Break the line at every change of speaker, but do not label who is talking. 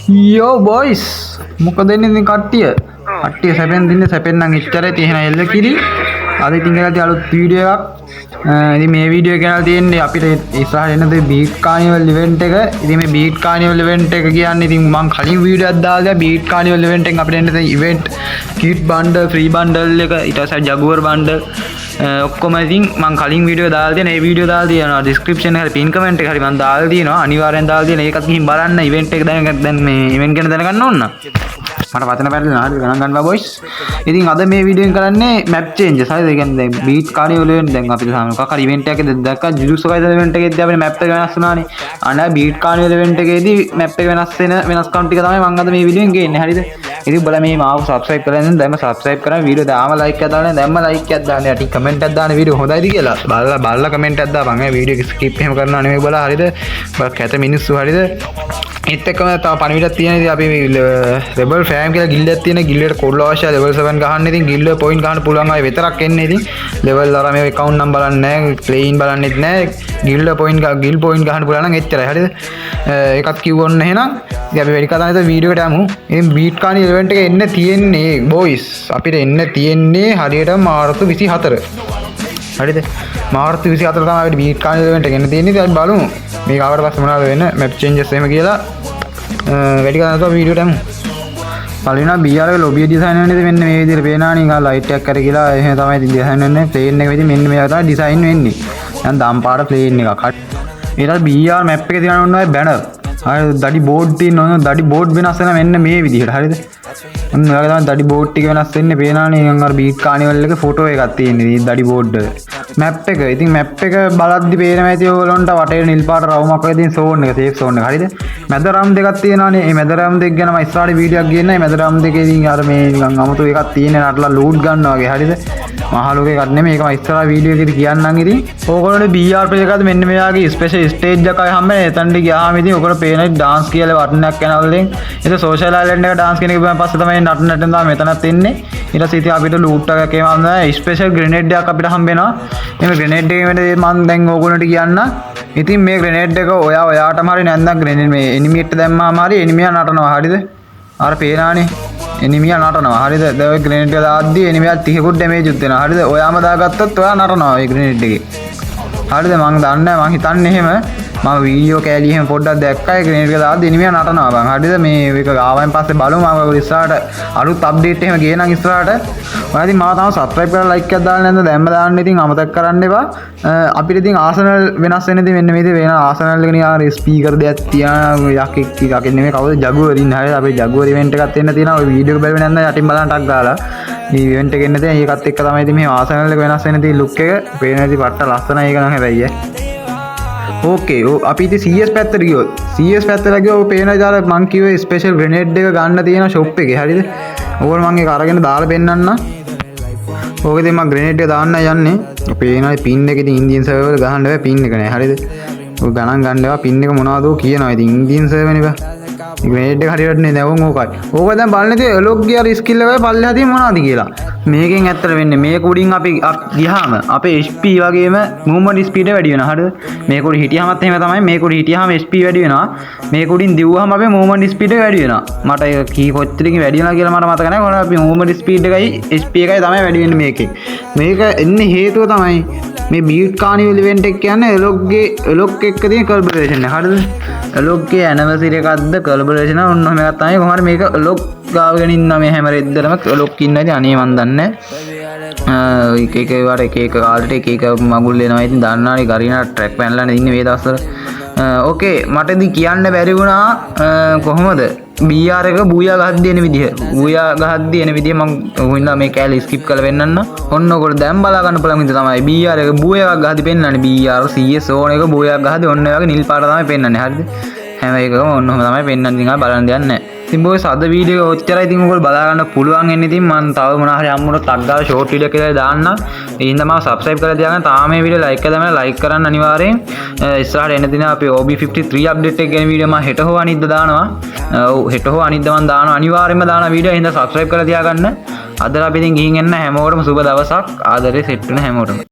යෝ බොයිස් මොකද එන්නේ ඉතින් කට්ටිය සැපෙන් දින්නේ සැපෙන් නම් ඉච්චරයි තියෙන එල්ල කිරි අද ඉතින් ගලදී අලුත් වීඩියෝ එකක් ඉතින් මේ වීඩියෝ එක කරලා තියෙන්නේ අපිට ඉස්සරහට එන දේ බීට් කානිවල් ඉවෙන්ට් එක ඉතින් මේ බීට් කානිවල් ඉවෙන්ට් එක කියන්නේ ඉතින් මම කලින් වීඩියෝ එකක් දාලා බීට් කානිවල් ඉවෙන්ට් එකෙන් අපිට එන්න තියෙන ඉවෙන්ට් කිට් බන්ඩල් ෆ්‍රී බන්ඩල් එක ඊට පස්සේ ජගුවර් බන්ඩල් ඔක්කොම ඉතින් මම කලින් වීඩියෝ දාලා තියෙන ඒ වීඩියෝ දාලා තියෙනවා ඩිස්ක්‍රිප්ෂන් එකේ පින් කමෙන්ට් එකේ හරි මම දාලා තියෙනවා අනිවාර්යෙන් දාලා තියෙන ඒකත් ගිහින් බලන්න ඉවෙන්ට් එක දැන් මේ ඉවෙන්ට් ගැන දැනගන්න ඕන මට වචන පැරදිලා හරි ගණන් ගන්නවා බොයිස් ඉතින් අද මේ වීඩියෝ එක කරන්නේ මැප් චේන්ජස් හරිද ඒ කියන්නේ දැන් බීට් කානිවල් ඉවෙන්ට් දැන් අපිට මොකක් හරි ඉවෙන්ට් එකක් දැක්කා ජුජුත්සු කයිසර් ඉවෙන්ට් එකේදී අපේ මැප් එක වෙනස් වුණානේ අනේ බීට් කානිවල් ඉවෙන්ට් එකේදී මැප් එක වෙනස් වෙන වෙනස්කම් ටික තමයි මම අද මේ වීඩියෝ එකෙන් ගේන්නේ හරිද ඉතින් බලන්න මේ මාව සබ්ස්ක්‍රයිබ් කරලා ඉන්න දැන්ම සබ්ස්ක්‍රයිබ් කරලා වීඩියෝ දාම ලයික් එකක් දාන්න දැන්ම ලයික් එකක් දාන්න යටි කමෙන්ට් එකක් දාන්න වීඩියෝ හොඳයිද කියලා බලලා කමෙන්ට් එකක් දාපන් මේ වීඩියෝ එක ස්කිප් එහෙම කරනවා නෙමෙයි බලලා හරිද බල කැත මිනිස්සු හරිද ඒත් එක්කම තව පණිවිඩයක් තියෙන ඉතින් අපි රෙබල් ෆෑම් කියලා ගිල්ඩයක් තියෙන ගිල්ඩයට කොල්ල අවශ්‍යයි level 7 ගහන්න ඉතින් ගිල්ඩ් පොයින්ට් ගන්න පුළුවන් අය විතරක් එන්නේ ඉතින් level අර මේ account නම් බලන්නේ නැහැ ප්ලේයින් බලන්නෙත් නැහැ ගිල්ඩ් පොයින්ට් ගහන්න පුළුවන් නම් එච්චරයි හරිද ඒකත් කිව්වොන්න එහෙනම් ඉතින් අපි වැඩි කතා නැතුව වීඩියෝ එකට යමු ඉතින් බීට් කානි ඉවෙන්ට් එක එන්න තියෙන්නේ බොයිස් අපිට එන්න තියෙන්නේ හරියට මාර්තු 24 හරිද මාර්තු 24 තමයි අපිට බීට් කානි ඉවෙන්ට් එක එන්න තියෙන්නේ ඉතින් අපි බලමු මේක ආවට පස්සේ මොනවද වෙන්නේ මැප් චේන්ජස් එහෙම කියලා වැඩි කතා නැතුව වීඩියෝට යමු පළවෙනිම BR එක ලොබිය ඩිසයින් වෙන්නේ මෙන්න මේ විදිහට පේනවා නිකන් ලයිට් එකක් කර කියලා එහෙම තමයි ඉතින් ඩිසයින් වෙන්නේ ප්ලේන් එක විදිහ මෙන්න මේක තමයි ඩිසයින් වෙන්නේ දැන් දම් පාට ප්ලේන් එකක් ඊට BR මැප් එකේ තියන ඕනේ බැනර් හරි දඩි බෝඩ් තියෙන ඕන දඩි බෝඩ් වෙනස් වෙන මෙන්න මේ විදිහට හරිද අන්න ඔයාලා තමයි දඩි බෝඩ් ටික වෙනස් වෙන්නේ පේනවනේ නිකන් අර බීට් කානිවල් එකේ ෆොටෝ එකක් තියෙන්නේ දඩි බෝඩ් මැප් එක ඉතින් මැප් එක බලද්දි පේනවා ඇති ඔයගොල්ලන්ට වටේ නිල් පාට රවුමක් වගේ තියෙන සෝන් එක සේෆ් සෝන් එක හරිද මැද රම් දෙකක් තියෙනවානේ මේ මැද රම් දෙක ගැන මම ඉස්සරහට වීඩියෝ එකක් ගේන්නයි මැද රම් දෙකේ ඉතින් අර මේ නිකන් අමුතු එකක් තියෙන්නේ නටලා ලූට් ගන්නවා වගේ හරිද මහලෝක එකක් නෙමෙයි ඒක මම ඉස්සරහ වීඩියෝ එකේදී කියන්නම් ඉතින් ඕගොල්ලෝනේ BR පේජ් එකකට මෙන්න මෙයාගේ ස්පෙෂල් ස්ටේජ් එකයි හම්බෙන්නේ එතනට ගියාම ඉතින් ඔයගොල්ලෝ පේන ඩාන්ස් කියලා වටනක් යනවා වලින් ඒක සෝෂල් අයිලන්ඩ් එක ඩාන්ස් කියන එක ගියාම පස්සේ තමයි නටන තමයි මෙතනත් එන්නේ ඊට පස්සේ ඉතින් අපිට ලූට් එකක් එකේම හම්බෙනවා ස්පෙෂල් ග්‍රෙනේඩ් එකක් අපිට හම්බෙනවා මේ ග්‍රෙනේඩ් එකේ මම දැන් ඕගොල්ලන්ට කියන්න ඉතින් මේ ග්‍රෙනේඩ් එක ඔයාටම හරි නැත්නම් ග්‍රෙනේඩ් මේ එනිමියට දැම්මාම හරි එනිමියා නටනවා හරිද අර පේනානේ එනිමියා නටනවා හරිද දැන් ඔය ග්‍රෙනේඩ් එක දාද්දි එනිමියා 30කුත් ඩැමේජ් උත් වෙනවා හරිද ඔයාම දාගත්තොත් ඔයා නටනවා ඒ ග්‍රෙනේඩ් එකේ හරිද මම දන්නේ මම හිතන්නේ එහෙම මම වීඩියෝ කෑලි එහෙම පොඩ්ඩක් දැක්කා ඒ ග්‍රෙනේඩ් එක දාද්දි එනිමියා නටනවා බං හරිද මේ එක ආවයින් පස්සේ බලමු මම ඉස්සරහට අලුත් අප්ඩේට් එහෙම ගේනම් ඉස්සරහට ඔයා ඉතින් මාව තාම සබ්ස්ක්‍රයිබ් කරලා ලයික් එකක් දාලා නැද්ද දැම්ම දාන්න ඉතින් අමතක කරන්න එපා අපිට ඉතින් ආසනල් වෙනස් වෙන ඉතින් මෙන්න මේ විදිහේ වෙන ආසනල් එක නිකන් ස්පීකර් දෙයක් තියන යකෙක් නෙමෙයි කවුද ජගුවර් ඉන්නේ හරිද අපේ ජගුවර් ඉවෙන්ට් එකක් එන්න තියෙනවා ඔය වීඩියෝ එක බලවෙ නැත්නම් යටින් බලන්න ටක් ගාලා මේ ඉවෙන්ට් එක එන්න තියෙන ඒකත් එක්ක තමයි ඉතින් මේ ආසනල් එක වෙනස් වෙන තියෙන ලුක් එක පේන ඉතින් පට්ට ලස්සනයි ඒක නම් හැබැයි ඕකේ අපි ඉතින් CS පැත්තට ගියොත් CS පැත්තට ගියෝ පේන දාලා මං කිව්වේ ස්පෙෂල් ග්‍රෙනේඩ් එක ගන්න තියෙන ෂොප් එකේ හරිද ඕගොල්ලෝ මං ඒක අරගෙන දාලා පෙන්නන්න ඕකේ මම ග්‍රෙනේඩ් එක දාන්න යන්නේ පේනවා පින් එක ඉතින් ඉන්දියන් සර්වර් වල ගහන්න බෑ පින් එක නෑ හරිද ඔය ගණන් ගන්න ඒවා පින් එක මොනවද කියනවා ඉතින් ඉන්දියන් සර්වර් නේ බා ග්‍රෙනේඩ් එක හරියට නේ නැවුම් ඕකයි ඕක දැන් බලන්නේ ඉතින් එලොග් ගියර ස්කිල් එක පල්ලෙහා තියෙන මොනවද කියලා මේකෙන් ඇත්තට වෙන්නේ මේක උඩින් අපි ගියාම අපේ HP වගේම මූවමන්ට් ස්පීඩ් එක වැඩි වෙනවා හරිද මේක උඩ හිටියාමත් එහෙම තමයි මේක උඩ හිටියාම HP වැඩි වෙනවා මේක උඩින් දිව්වහම අපේ මූවමන්ට් ස්පීඩ් එක වැඩි වෙනවා මට ඒක කී කොච්චරකින් වැඩි වෙනවා කියලා මට මතක නැහැ කොහොමද අපි මූවමන්ට් ස්පීඩ් එකයි HP එකයි තමයි වැඩි වෙන්නේ මේකේ මේක එන්නේ හේතුව තමයි මේ බීට් කානිවල් ඉවෙන්ට් එක කියන්නේ එලොග් එක්ක තියෙන කොලැබොරේෂන් එක හරිද එලොග්ගේ ඇනිවර්සරි එකක්ද කොලැබොරේෂන් එක ඔන්න ඔහම එකක් තමයි කොහොමද මේක එලොග් ගාවගෙන ඉන්න මේ හැම රෙද්දටම එලොග් ඉන්නවා ඉතින් අනේ මන් දන්නේ එක එක වාර එක එක කාලට එක එක මගුල් එනවා ඉතින් දන්නානේ ගරිනා ට්‍රැක් පැනලානේ ඉන්නේ මේ දවස්වල ඕකේ මට ඉතින් කියන්න බැරි වුණා කොහොමද BR එක බූයා ගහද්දී එන විදිහ බූයා ගහද්දී එන විදිහ මම හොයනවා මේ කැලේ ස්කිප් කරලා පෙන්නන්න ඔන්න ඔකට දැන් බලා ගන්න පුළුවන් විදිහ තමයි BR එක බූයා ගහද්දී පෙන්නන්නේ BR CS ඕන එක බූයා ගහද්දී ඔන්න ඔය වගේ නිල් පාට තමයි පෙන්නන්නේ හරිද හැම එකම ඔන්න ඔහම තමයි පෙන්නන්නේ ඉතින් ආ බලන්න දෙයක් නැහැ ඉතින් බොස් අද වීඩියෝ එක ඔච්චරයි ඉතින් ඔයගොල්ලෝ බලා ගන්න පුළුවන් වෙන්නේ ඉතින් මම තව මොනවා හරි අම්මුණට ටක් ගාලා ෂෝට් වීඩියෝ එකක් දාන්න ඒ හින්දා මම සබ්ස්ක්‍රයිබ් කරලා තියාගන්න තාම මේ වීඩියෝ ලයික් කරලා ලයික් කරන්න අනිවාර්යෙන් ඉස්සරහට එන දින අපි OB53 අප්ඩේට් එක ගැන වීඩියෝ මම හෙට හෝ අනිද්දා දානවා ඔව් හෙට හෝ අනිද්දා මම දානවා අනිවාර්යෙන්ම දානවා වීඩියෝ ඒ හින්දා සබ්ස්ක්‍රයිබ් කරලා තියාගන්න අද අපි ඉතින් ගිහින් එන්න හැමෝටම සුබ දවසක් ආදරේ සෙට් වෙන හැමෝටම